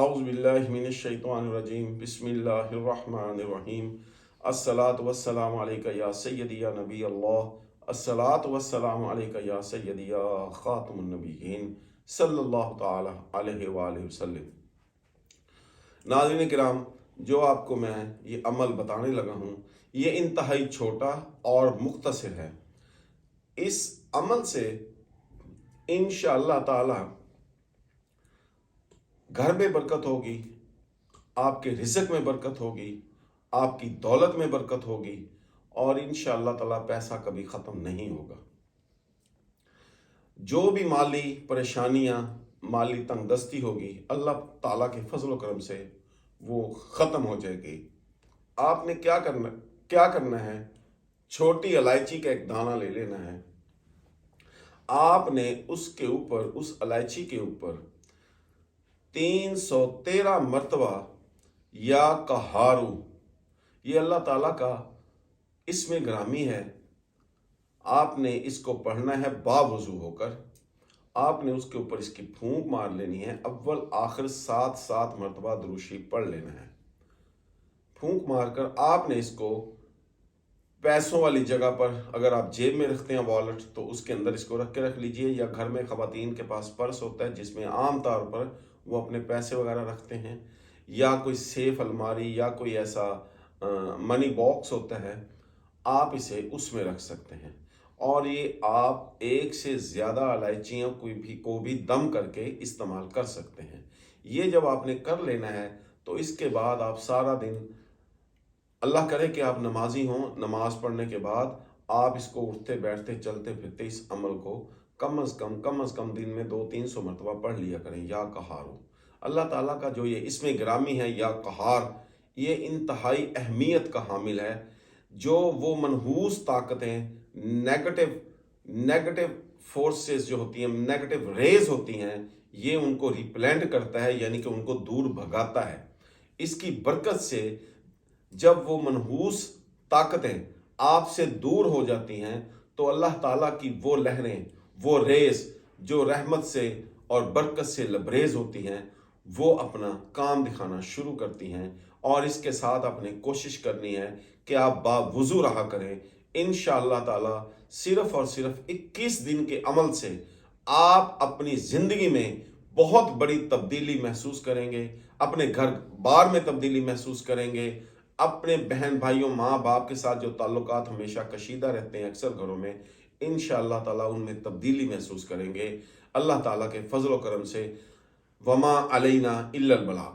اعوذ باللہ من الشیطان الرجیم بسم اللہ الرحمن الرحیم الصلاۃ والسلام علیکہ یا سیدی یا نبی اللہ الصلاۃ والسلام علیکہ یا سیدی یا خاتم النبیین صلی اللہ تعالی علیہ وآلہ وسلم۔ ناظرین کرام، جو آپ کو میں یہ عمل بتانے لگا ہوں یہ انتہائی چھوٹا اور مختصر ہے۔ اس عمل سے انشاءاللہ تعالی گھر میں برکت ہوگی، آپ کے رزق میں برکت ہوگی، آپ کی دولت میں برکت ہوگی، اور انشاءاللہ تعالی پیسہ کبھی ختم نہیں ہوگا۔ جو بھی مالی پریشانیاں، مالی تنگ دستی ہوگی، اللہ تعالیٰ کے فضل و کرم سے وہ ختم ہو جائے گی۔ آپ نے کیا کرنا ہے؟ چھوٹی الائچی کا ایک دانہ لے لینا ہے۔ آپ نے اس الائچی کے اوپر 313 مرتبہ یا قہارو، یہ اللہ تعالیٰ کا اسم گرامی ہے، آپ نے اس کو پڑھنا ہے باوضو ہو کر۔ آپ نے اس کے اوپر اس کی پھونک مار لینی ہے، اول آخر 7 مرتبہ درود شریف پڑھ لینا ہے۔ پھونک مار کر آپ نے اس کو پیسوں والی جگہ پر، اگر آپ جیب میں رکھتے ہیں والٹ تو اس کے اندر اس کو رکھ لیجئے، یا گھر میں خواتین کے پاس پرس ہوتا ہے جس میں عام طور پر وہ اپنے پیسے وغیرہ رکھتے ہیں، یا کوئی سیف الماری یا کوئی ایسا منی باکس ہوتا ہے، آپ اسے اس میں رکھ سکتے ہیں۔ اور یہ آپ ایک سے زیادہ الائچیوں کو بھی دم کر کے استعمال کر سکتے ہیں۔ یہ جب آپ نے کر لینا ہے تو اس کے بعد آپ سارا دن، اللہ کرے کہ آپ نمازی ہوں، نماز پڑھنے کے بعد آپ اس کو اٹھتے بیٹھتے چلتے پھرتے اس عمل کو کم از کم دن میں 200-300 مرتبہ پڑھ لیا کریں، یا قہارو۔ اللہ تعالیٰ کا جو یہ اسم گرامی ہے یا قہار، یہ انتہائی اہمیت کا حامل ہے۔ جو وہ منحوس طاقتیں، نیگیٹو فورسز جو ہوتی ہیں، نیگیٹو ریز ہوتی ہیں، یہ ان کو ریپلینٹ کرتا ہے، یعنی کہ ان کو دور بھگاتا ہے۔ اس کی برکت سے جب وہ منحوس طاقتیں آپ سے دور ہو جاتی ہیں تو اللہ تعالیٰ کی وہ لہریں، وہ ریز جو رحمت سے اور برکت سے لبریز ہوتی ہیں، وہ اپنا کام دکھانا شروع کرتی ہیں۔ اور اس کے ساتھ آپ نے کوشش کرنی ہے کہ آپ باوضو رہا کریں۔ انشاءاللہ تعالی صرف اور صرف 21 دن کے عمل سے آپ اپنی زندگی میں بہت بڑی تبدیلی محسوس کریں گے، اپنے گھر بار میں تبدیلی محسوس کریں گے، اپنے بہن بھائیوں، ماں باپ کے ساتھ جو تعلقات ہمیشہ کشیدہ رہتے ہیں اکثر گھروں میں، انشاءاللہ تعالیٰ ان میں تبدیلی محسوس کریں گے۔ اللہ تعالیٰ کے فضل و کرم سے، وما علینا الا البلاغ۔